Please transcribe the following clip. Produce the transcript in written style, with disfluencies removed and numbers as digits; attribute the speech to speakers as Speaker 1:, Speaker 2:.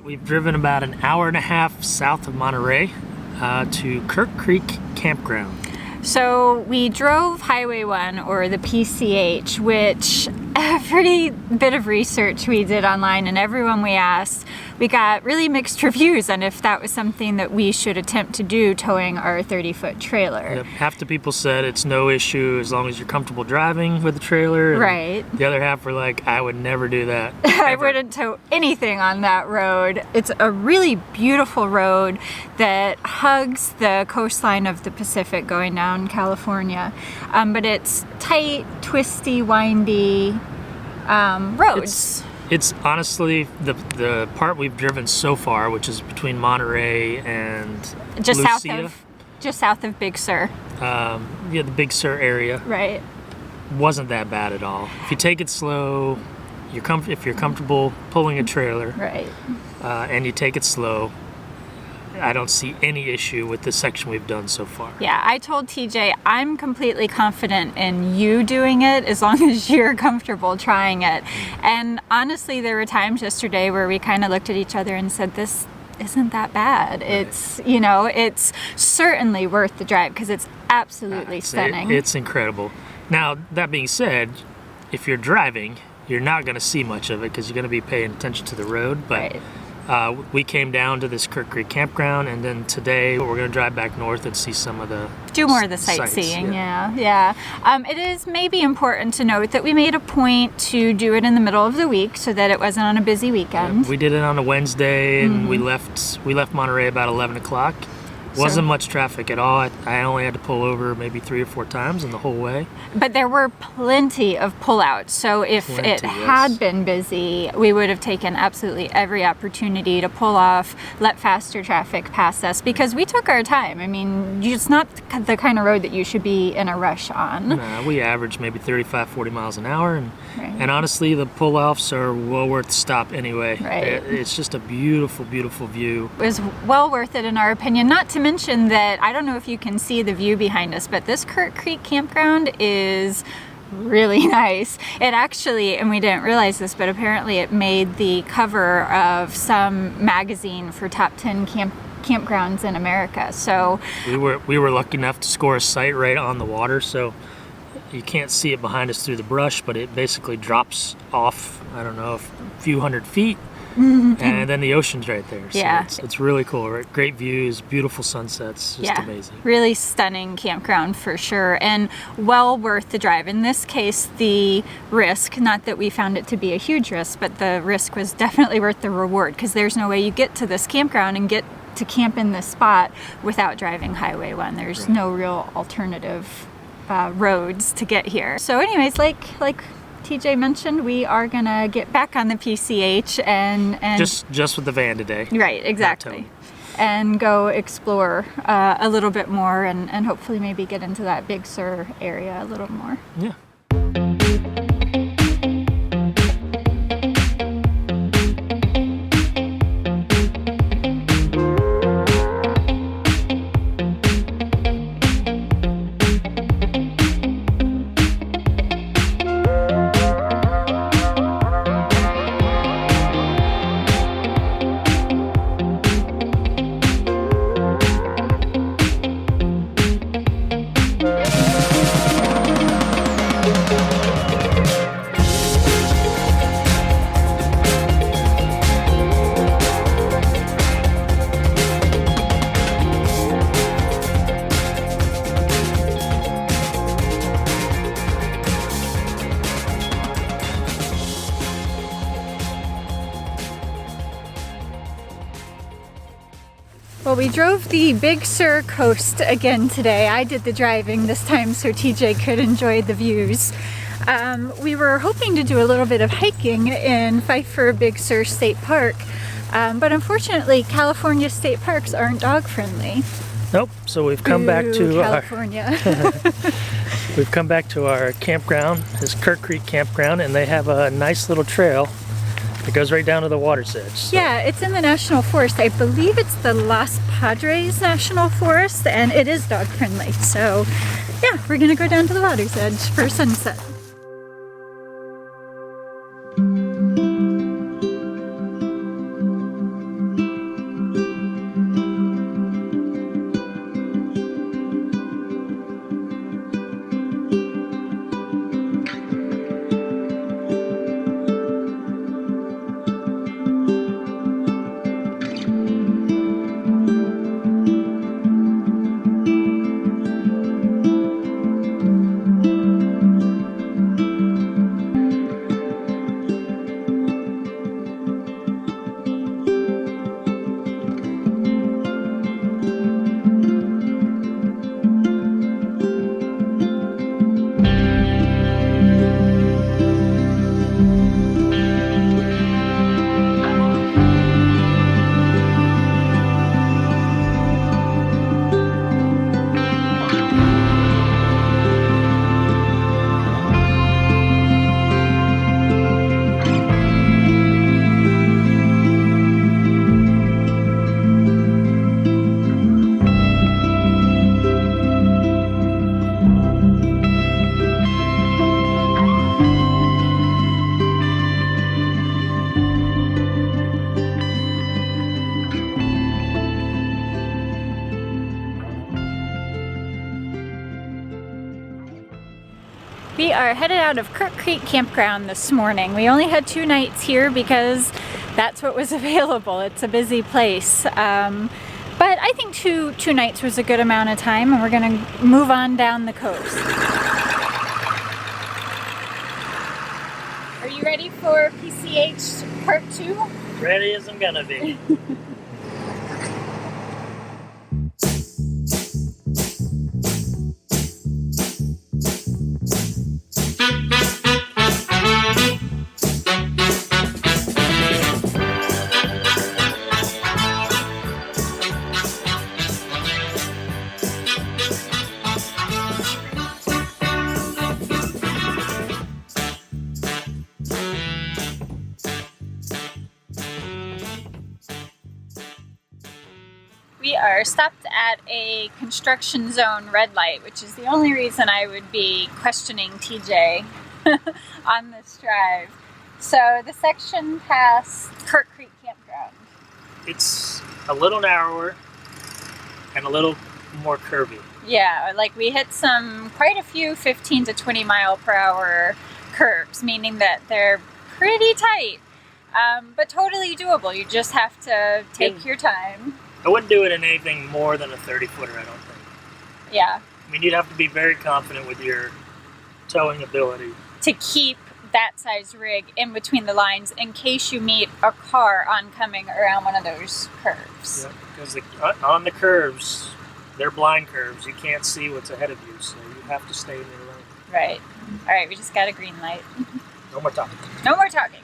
Speaker 1: we've driven about an hour and a half south of Monterey to Kirk Creek Campground.
Speaker 2: So we drove Highway 1, or the PCH, which every bit of research we did online and everyone we asked, we got really mixed reviews on if that was something that we should attempt to do, towing our 30-foot trailer.
Speaker 1: Yep. Half the people said it's no issue as long as you're comfortable driving with the trailer. And
Speaker 2: right.
Speaker 1: The other half were like, I would never do that.
Speaker 2: I wouldn't tow anything on that road. It's a really beautiful road that hugs the coastline of the Pacific going down California. But it's tight, twisty, windy roads.
Speaker 1: It's honestly the part we've driven so far, which is between Monterey and
Speaker 2: just
Speaker 1: Lucia.
Speaker 2: south of Big Sur.
Speaker 1: The Big Sur area.
Speaker 2: Right.
Speaker 1: Wasn't that bad at all. If you take it slow, if you're comfortable pulling a trailer,
Speaker 2: right,
Speaker 1: and you take it slow, I don't see any issue with the section we've done so far.
Speaker 2: Yeah, I told TJ I'm completely confident in you doing it as long as you're comfortable trying it. And honestly, there were times yesterday where we kind of looked at each other and said, this isn't that bad. Right. It's, it's certainly worth the drive because it's absolutely stunning.
Speaker 1: It's incredible. Now, that being said, if you're driving, you're not going to see much of it because you're going to be paying attention to the road. But
Speaker 2: right.
Speaker 1: We came down to this Kirk Creek Campground, and then today we're going to drive back north and see some of the
Speaker 2: do more of the sightseeing. Yeah. It is maybe important to note that we made a point to do it in the middle of the week so that it wasn't on a busy weekend.
Speaker 1: Yeah, we did it on a Wednesday, and we left Monterey about 11 o'clock. Wasn't much traffic at all. I only had to pull over maybe 3 or 4 times in the whole way.
Speaker 2: But there were plenty of pullouts. So if it had been busy, we would have taken absolutely every opportunity to pull off, let faster traffic pass us, because we took our time. I mean, it's not the kind of road that you should be in a rush on.
Speaker 1: No, we averaged maybe 35, 40 miles an hour.
Speaker 2: Right.
Speaker 1: And honestly, the pull-offs are well worth the stop anyway.
Speaker 2: Right.
Speaker 1: It's just a beautiful, beautiful view.
Speaker 2: It was well worth it in our opinion. Not to mention that, I don't know if you can see the view behind us, but this Kirk Creek Campground is really nice. It actually, and we didn't realize this, but apparently it made the cover of some magazine for top 10 campgrounds in America. So
Speaker 1: we were lucky enough to score a site right on the water, so you can't see it behind us through the brush, but it basically drops off, I don't know, a few hundred feet. And then the ocean's right there. So
Speaker 2: yeah.
Speaker 1: It's really cool. Right? Great views, beautiful sunsets, just amazing.
Speaker 2: Really stunning campground for sure, and well worth the drive. In this case, the risk, not that we found it to be a huge risk, but the risk was definitely worth the reward, because there's no way you get to this campground and get to camp in this spot without driving Highway 1. There's no real alternative roads to get here. So anyways, like TJ mentioned, we are gonna get back on the PCH and
Speaker 1: just with the van today.
Speaker 2: Right, exactly. And go explore a little bit more and hopefully maybe get into that Big Sur area a little more.
Speaker 1: Yeah.
Speaker 2: Well, we drove the Big Sur coast again today. I did the driving this time so TJ could enjoy the views. We were hoping to do a little bit of hiking in Pfeiffer Big Sur State Park, but unfortunately California state parks aren't dog friendly.
Speaker 1: Nope. So we've come back to
Speaker 2: California.
Speaker 1: We've come back to our campground, this Kirk Creek Campground, and they have a nice little trail that goes right down to the water's edge. So.
Speaker 2: Yeah, it's in the National Forest. I believe it's the Los Padres National Forest, and it is dog friendly. So yeah, we're gonna go down to the water's edge for sunset. We are headed out of Kirk Creek Campground this morning. We only had 2 nights here because that's what was available. It's a busy place. But I think two nights was a good amount of time, and we're going to move on down the coast. Are you ready for PCH Part 2?
Speaker 1: Ready as I'm gonna be.
Speaker 2: We are stopped at a construction zone red light, which is the only reason I would be questioning TJ on this drive. So the section past Kirk Creek Campground.
Speaker 1: It's a little narrower and a little more curvy.
Speaker 2: Yeah, like we hit quite a few 15 to 20 mile per hour curves, meaning that they're pretty tight, but totally doable. You just have to take your time.
Speaker 1: I wouldn't do it in anything more than a 30-footer, I don't think.
Speaker 2: Yeah.
Speaker 1: I mean, you'd have to be very confident with your towing ability.
Speaker 2: To keep that size rig in between the lines in case you meet a car oncoming around one of those curves.
Speaker 1: Yeah, because on the curves, they're blind curves. You can't see what's ahead of you, so you have to stay in your lane.
Speaker 2: Right. All right, we just got a green light.
Speaker 1: No more talking.
Speaker 2: No more talking.